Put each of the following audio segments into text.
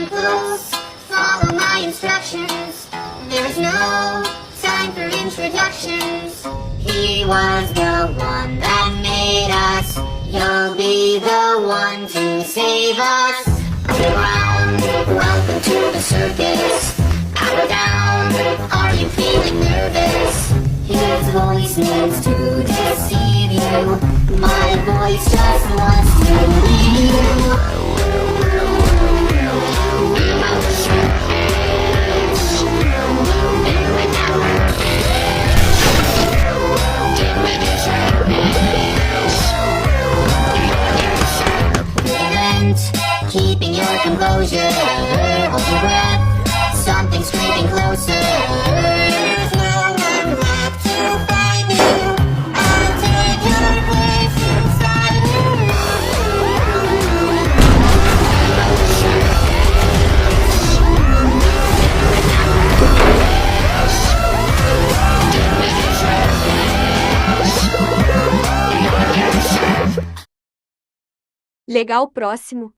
Listen close, follow my instructions. There is no time for introductions. He was the one that made us. You'll be the one to save us. Underground, welcome to the circus. Power down, are you feeling nervous? His voice needs to deceive you. My voice just wants to leave you. Keeping your composure, hold your breath, something's creeping closer. There's no one left to find you. I'll take your place inside you. Legal, próximo.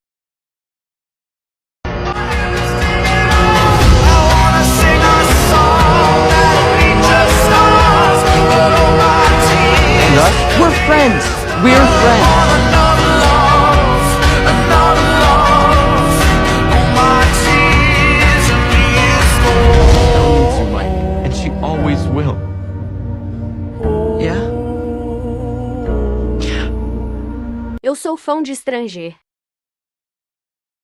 We're friends. We're friends. She might, and she always will. Yeah? Eu sou fã de estrangeiro.